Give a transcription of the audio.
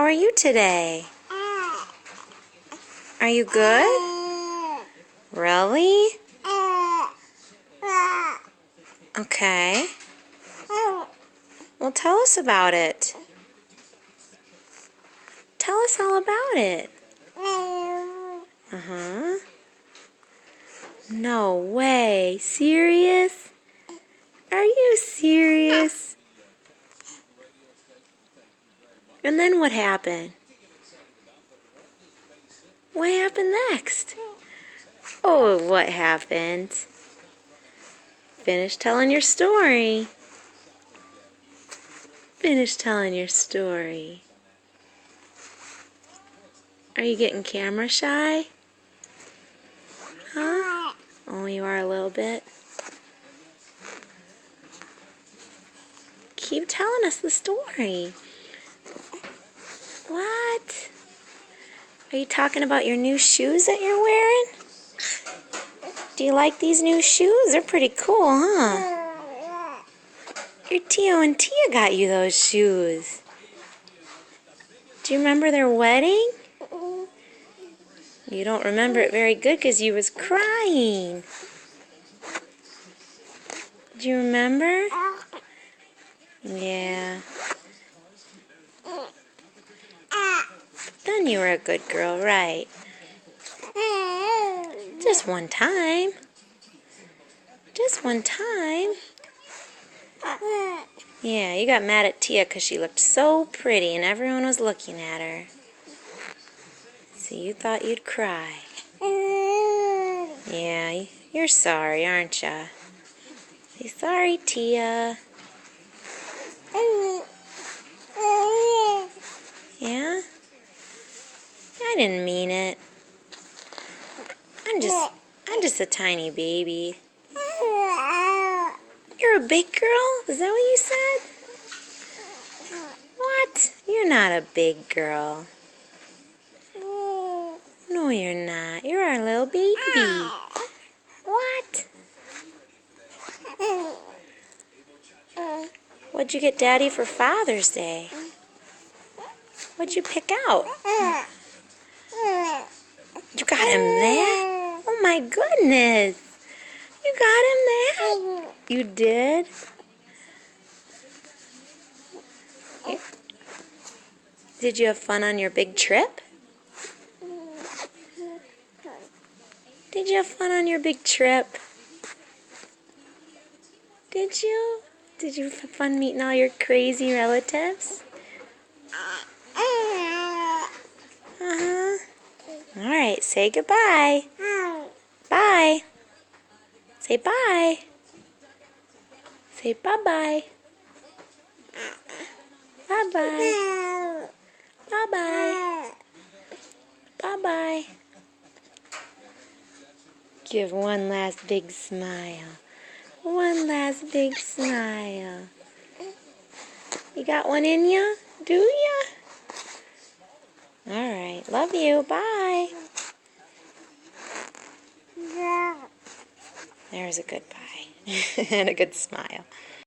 are you today? Are you good? Really? Okay. Well, tell us about it. Tell us all about it. Uh-huh. No way. Serious? Are you serious? And then what happened? What happened next? Oh, what happened? Finish telling your story. Finish telling your story. Are you getting camera shy? Huh? Oh, you are a little bit. Keep telling us the story. What? Are you talking about your new shoes that you're wearing? Do you like these new shoes? They're pretty cool, huh? Your Tio and Tia got you those shoes. Do you remember their wedding? You don't remember it very good because you was crying. Do you remember? Yeah. Then you were a good girl, right? Just one time. Just one time. Yeah, you got mad at Tia because she looked so pretty and everyone was looking at her. So you thought you'd cry. Yeah, you're sorry, aren't ya? Say sorry, Tia. Yeah? I didn't mean it. I'm just a tiny baby. You're a big girl? Is that what you said? What? You're not a big girl. No, you're not. You're our little baby. What? What'd you get Daddy for Father's Day? What'd you pick out? You got him that? Oh my goodness. You got him that? You did? Did you have fun on your big trip? Did you have fun on your big trip? Did you? Did you have fun meeting all your crazy relatives? Uh-huh. All right, say goodbye. Bye. Say bye. Say bye-bye. Bye-bye. Bye-bye. Bye-bye. Give one last big smile. One last big smile. You got one in ya? Do ya? All right. Love you. Bye. There's a good bye. And a good smile.